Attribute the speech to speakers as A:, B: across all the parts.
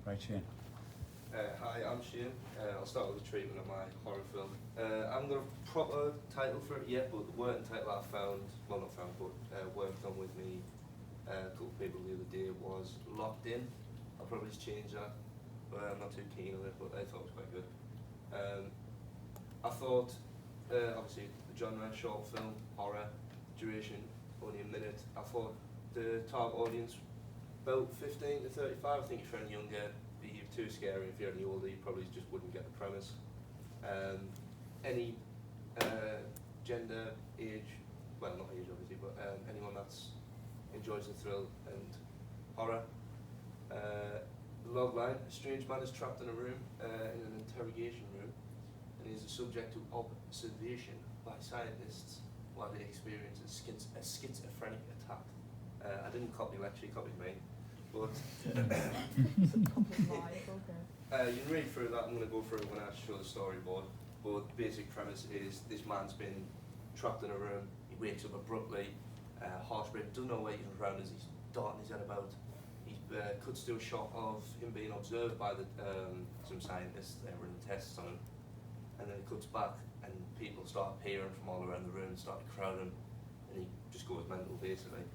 A: Right, Shane.
B: Hi, I'm Shane. I'll start with the treatment of my horror film. I haven't got a proper title for it yet, but the working title I found, well not found, but worked on with me a couple of people the other day was Locked In. I'll probably just change that, but I'm not too keen on it, but I thought it was quite good. I thought, obviously, the genre, short film, horror, duration, only a minute. I thought the target audience, about 15 to 35, I think if you're any younger, be too scary. If you're any older, you probably just wouldn't get the premise. Any gender, age, well not age obviously, but anyone that's enjoys the thrill and horror. The logline: a strange man is trapped in a room, in an interrogation room, and he is the subject to observation by scientists while they experience a schizophrenic attack. I didn't copy lecture, he copied me. But you can read through that. I'm going to go through it when I show the storyboard. But the basic premise is this man's been trapped in a room. He wakes up abruptly, harsh breath, doesn't know where he's around as he's darting his head about. He cuts to a shot of him being observed by some scientists. They're running tests on him, and then it cuts back, and people start appearing from all around the room, start to crowd him, and he just goes mental basically.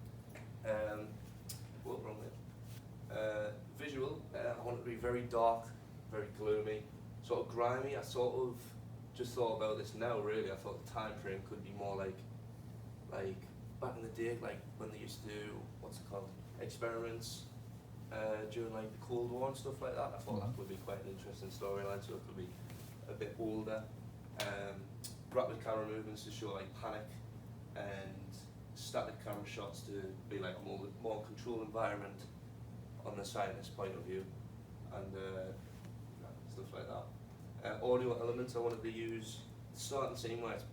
B: What wrong with? Visual, I want it to be very dark, very gloomy, sort of grimy. I sort of just thought about this now really. I thought the time frame could be more like back in the day, like when they used to do, what's it called, experiments during like the Cold War and stuff like that. I thought that would be quite an interesting storyline, so it could be a bit older. Rapid camera movements to show like panic, and static camera shots to be like a more controlled environment on the scientist's point of view, and stuff like that. Audio elements, I wanted to use the starting scene where it's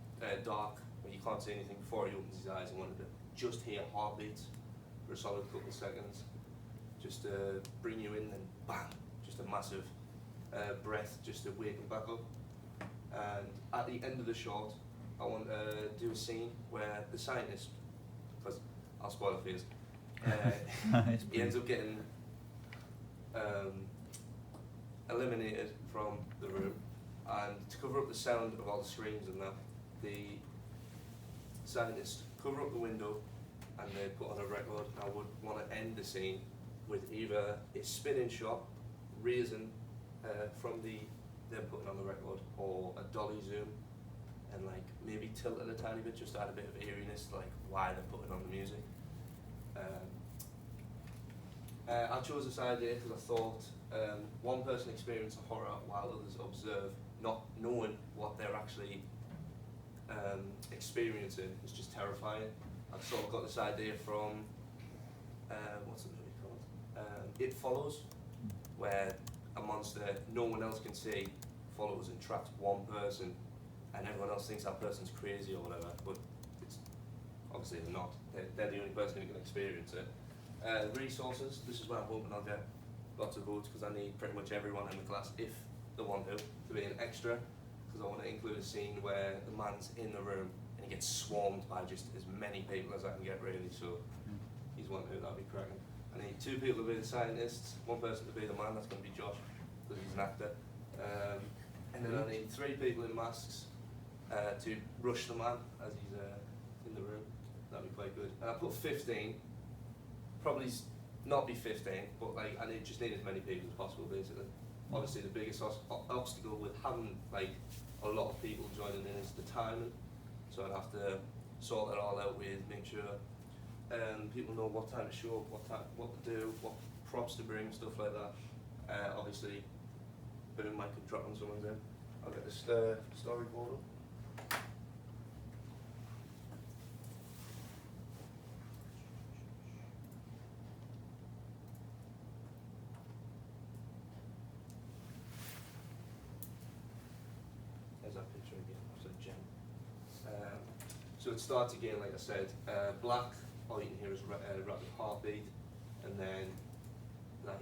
B: dark, where you can't see anything before he opens his eyes. I wanted to just hear heartbeats for a solid couple of seconds, just to bring you in, and bang, just a massive breath just to wake him back up. And at the end of the shot, I want to do a scene where the scientist, because I'll spoil it for you, he ends up getting eliminated from the room, and to cover up the sound of all the screams and that, the scientists cover up the window and they put on a record. I would want to end the scene with either a spinning shot raising from them putting on the record, or a dolly zoom and like maybe tilt it a tiny bit just to add a bit of eeriness, like why they're putting on the music. I chose this idea because I thought one person experiences a horror while others observe, not knowing what they're actually experiencing is just terrifying. I sort of got this idea from, what's the movie called? It Follows, where a monster no one else can see follows and traps one person, and everyone else thinks that person's crazy or whatever, but it's obviously they're not. They're the only person who can experience it. Resources, this is where I'm hoping I'll get lots of votes, because I need pretty much everyone in the class, if they want to be an extra, because I want to include a scene where the man's in the room and he gets swarmed by just as many people as I can get really, so he's one who, that'll be cracking. I need 2 people to be the scientists, 1 person to be the man, that's going to be Josh, because he's an actor. And then I need 3 people in masks to rush the man as he's in the room. That'd be quite good. And I put 15, probably not be 15, but like I just need as many people as possible basically. Obviously the biggest obstacle with having like a lot of people joining in is the timing, so I'd have to sort it all out with, make sure people know what time to show up, what to do, what props to bring, stuff like that. Obviously boom mic could drop on someone's in. I'll get this storyboard up. There's that picture again, that's a gem. So it starts again, like I said, black, all you can hear is rapid heartbeat, and then like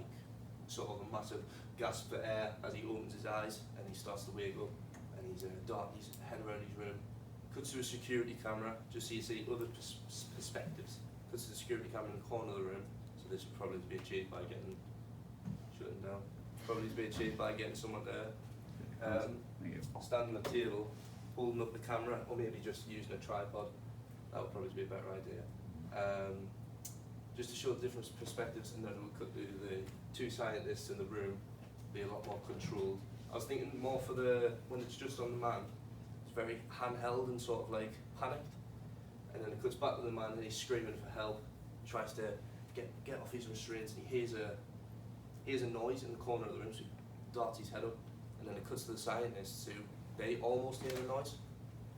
B: sort of a massive gasp for air as he opens his eyes and he starts to wake up, and he's dark, he's head around his room. Cuts to a security camera, just so you see other perspectives. Cuts to the security camera in the corner of the room, so this would probably be achieved by getting shutting down. probably be achieved by getting someone to
A: Thank you.
B: stand on a table, holding up the camera, or maybe just using a tripod. That would probably be a better idea. Just to show the different perspectives, and then we could do the two scientists in the room be a lot more controlled. I was thinking more for when it's just on the man, it's very handheld and sort of like panicked. And then it cuts back to the man and he's screaming for help, tries to get off his restraints, and he hears a noise in the corner of the room, so he darts his head up. And then it cuts to the scientists who, they almost hear the noise.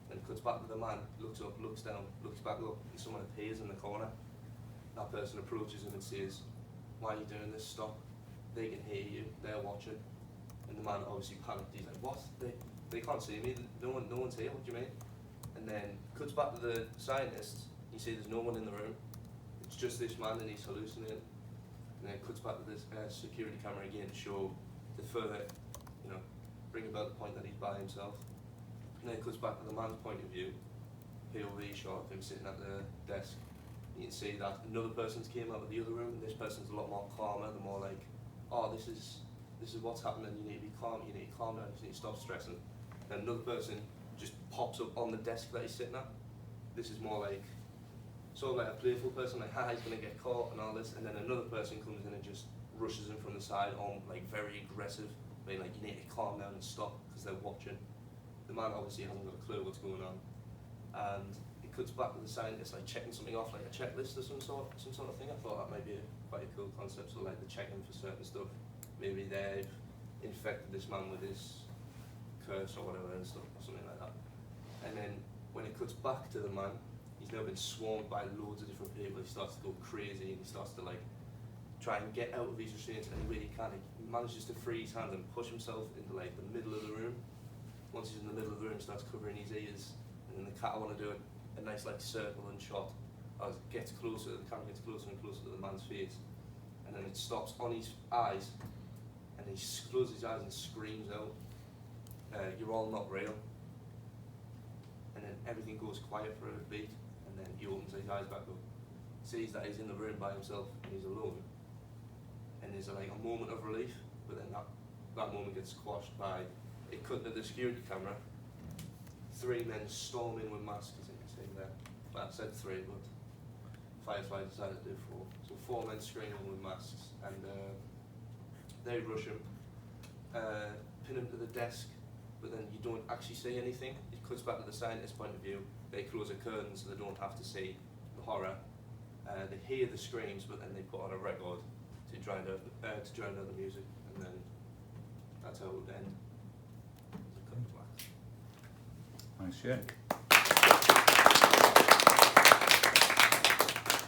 B: Then it cuts back to the man, looks up, looks down, looks back up, and someone appears in the corner. That person approaches him and says, "Why are you doing this? Stop. They can hear you, they're watching." And the man obviously panicked, he's like, "What? They can't see me, no one's here, what do you mean?" And then cuts back to the scientists, you see there's no one in the room, it's just this man and he's hallucinating. And then it cuts back to this security camera again to show the further, bring about the point that he's by himself. And then it cuts back to the man's point of view, POV shot of him sitting at the desk. You can see that another person's came out of the other room, and this person's a lot more calmer, they're more like, "Oh, this is what's happening, you need to be calm, you need to calm down, you need to stop stressing." Then another person just pops up on the desk that he's sitting at. This is more like, sort of like a playful person, like, "Ha, he's gonna get caught," and all this. And then another person comes in and just rushes him from the side, on like very aggressive, being like, "You need to calm down and stop," because they're watching. The man obviously hasn't got a clue what's going on. And it cuts back to the scientist like checking something off, like a checklist or some sort of thing. I thought that might be quite a cool concept, so like the checking for certain stuff. Maybe they've infected this man with this curse or whatever and stuff, or something like that. And then when it cuts back to the man, he's now been swarmed by loads of different people. He starts to go crazy and he starts to like try and get out of his restraints any way he can. He manages to free his hand and push himself into like the middle of the room. Once he's in the middle of the room, he starts covering his ears. And then the cat, I want to do a nice like circle and shot as it gets closer, the camera gets closer and closer to the man's face. And then it stops on his eyes, and he closes his eyes and screams out, "You're all not real." And then everything goes quiet for a beat, and then he opens his eyes back up, sees that he's in the room by himself and he's alone. And there's like a moment of relief, but then that moment gets squashed by, it cut to the security camera, 3 men storm in with masks, as you can see there. Well, I said 3, but Firefly decided to do 4. So 4 men screaming with masks, and they rush him, pin him to the desk, but then you don't actually see anything. It cuts back to the scientist's point of view. They close a curtain so they don't have to see the horror. They hear the screams, but then they put on a record to drown out the music, and then that's how it would end. Cut to black.
A: Nice, yeah.